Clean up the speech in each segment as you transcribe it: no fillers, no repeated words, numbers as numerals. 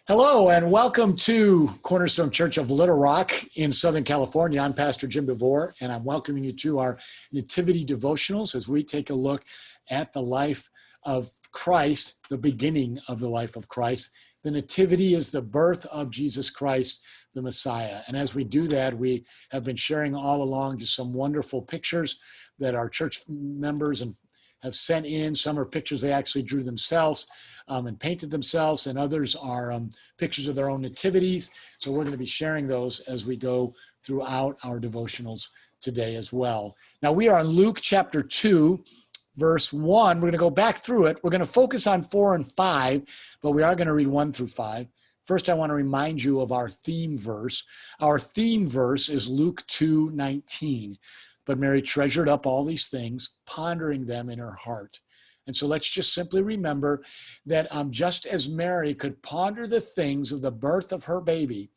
Hello and welcome to Cornerstone Church of Littlerock in Southern California. I'm Pastor Jim Devore, and I'm welcoming you to our Nativity Devotionals as we take a look at the life of Christ, the beginning of the life of Christ. The Nativity is the birth of Jesus Christ, the Messiah. And as we do that, we have been sharing all along just some wonderful pictures that our church members and have sent in. Some are pictures they actually drew themselves and painted themselves, and others are pictures of their own nativities. So we're going to be sharing those as we go throughout our devotionals today as well. Now we are in Luke chapter 2, verse 1. We're going to go back through it. We're going to focus on 4 and 5, but we are going to read 1 through 5. First, I want to remind you of our theme verse. Our theme verse is Luke 2:19. But Mary treasured up all these things, pondering them in her heart. And so let's just simply remember that just as Mary could ponder the things of the birth of her baby,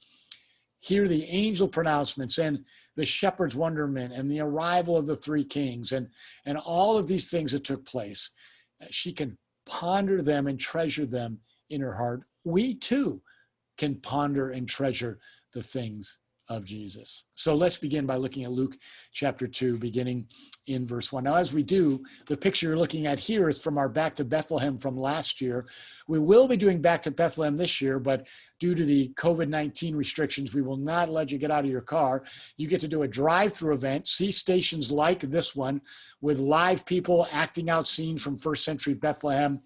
hear the angel pronouncements and the shepherd's wonderment and the arrival of the three kings and all of these things that took place, she can ponder them and treasure them in her heart. We too can ponder and treasure the things of Jesus. So let's begin by looking at Luke chapter 2, beginning in verse 1. Now, as we do, the picture you're looking at here is from our Back to Bethlehem from last year. We will be doing Back to Bethlehem this year, but due to the COVID-19 restrictions, we will not let you get out of your car. You get to do a drive-through event, see stations like this one with live people acting out scenes from first century Bethlehem.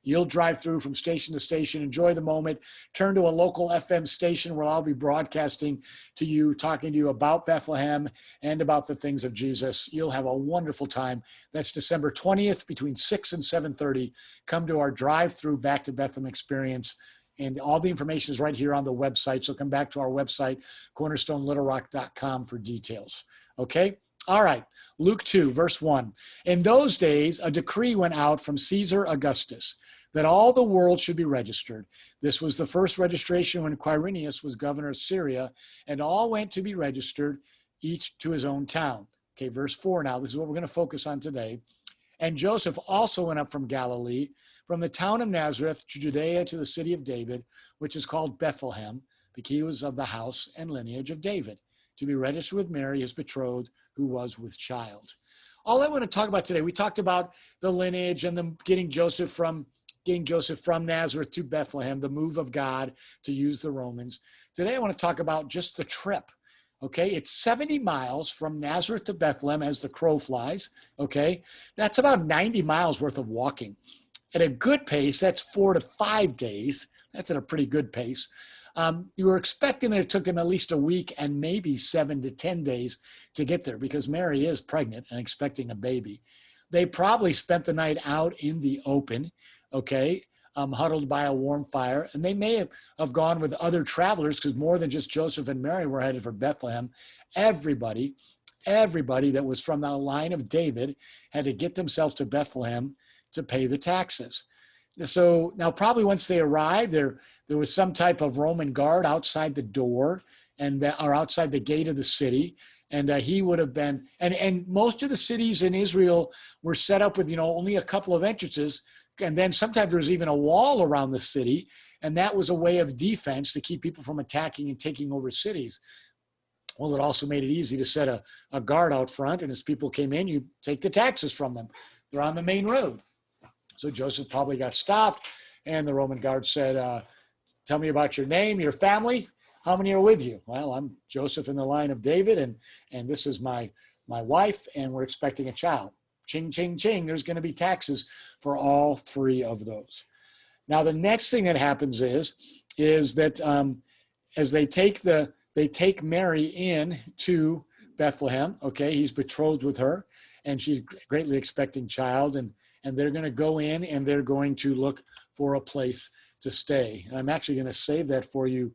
You'll drive through from station to station, enjoy the moment, turn to a local FM station where I'll be broadcasting to you, talking to you about Bethlehem and about the things of Jesus. You'll have a wonderful time. That's December 20th between 6 and 7:30. Come to our drive-through Back to Bethlehem experience. And all the information is right here on the website. So come back to our website, cornerstonelittlerock.com for details. Okay? All right. Luke 2, verse 1. In those days, a decree went out from Caesar Augustus that all the world should be registered. This was the first registration when Quirinius was governor of Syria, and all went to be registered, each to his own town. Okay, verse 4 now. This is what we're going to focus on today. And Joseph also went up from Galilee, from the town of Nazareth to Judea to the city of David, which is called Bethlehem, because he was of the house and lineage of David, to be registered with Mary, his betrothed, who was with child. All I want to talk about today, we talked about the lineage and the getting Joseph from Nazareth to Bethlehem, the move of God to use the Romans. Today I want to talk about just the trip. Okay, it's 70 miles from Nazareth to Bethlehem as the crow flies. Okay, that's about 90 miles worth of walking. At a good pace, that's 4 to 5 days. That's at a pretty good pace. You were expecting that it took them at least a week and maybe 7 to 10 days to get there because Mary is pregnant and expecting a baby. They probably spent the night out in the open, okay, huddled by a warm fire. And they may have gone with other travelers because more than just Joseph and Mary were headed for Bethlehem. Everybody that was from the line of David had to get themselves to Bethlehem to pay the taxes. So now probably once they arrived, there was some type of Roman guard outside the door or outside the gate of the city. And he would have been, and most of the cities in Israel were set up with, only a couple of entrances. And then sometimes there was even a wall around the city. And that was a way of defense to keep people from attacking and taking over cities. Well, it also made it easy to set a guard out front. And as people came in, you take the taxes from them. They're on the main road. So Joseph probably got stopped. And the Roman guard said, tell me about your name, your family. How many are with you? Well, I'm Joseph in the line of David, and this is my wife, and we're expecting a child. Ching, ching, ching. There's going to be taxes for all three of those. Now, the next thing that happens is that as they take Mary in to Bethlehem. Okay, he's betrothed with her, and she's greatly expecting child, and they're going to go in and they're going to look for a place to stay. And I'm actually going to save that for you.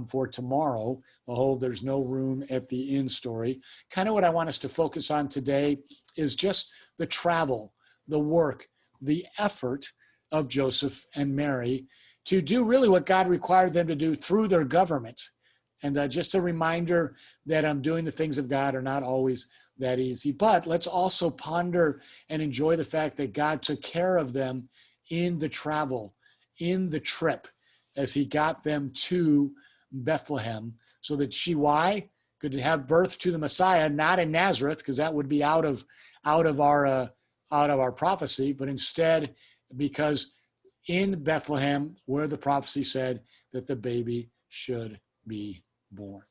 For tomorrow, the whole there's no room at the inn story. Kind of what I want us to focus on today is just the travel, the work, the effort of Joseph and Mary to do really what God required them to do through their government. And just a reminder that doing the things of God are not always that easy. But let's also ponder and enjoy the fact that God took care of them in the travel, in the trip. as he got them to Bethlehem so that why? Could have birth to the Messiah, not in Nazareth, because that would be out of our prophecy, but instead because in Bethlehem, where the prophecy said that the baby should be born.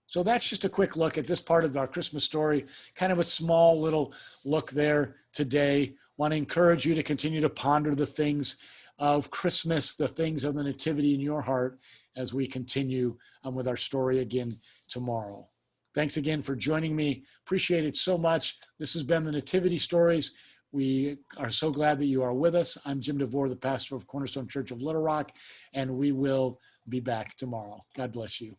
So that's just a quick look at this part of our Christmas story, kind of a small little look there today. Want to encourage you to continue to ponder the things of Christmas, the things of the Nativity in your heart as we continue with our story again tomorrow. Thanks again for joining me. Appreciate it so much. This has been the Nativity Stories. We are so glad that you are with us. I'm Jim Devore, the pastor of Cornerstone Church of Littlerock, and we will be back tomorrow. God bless you.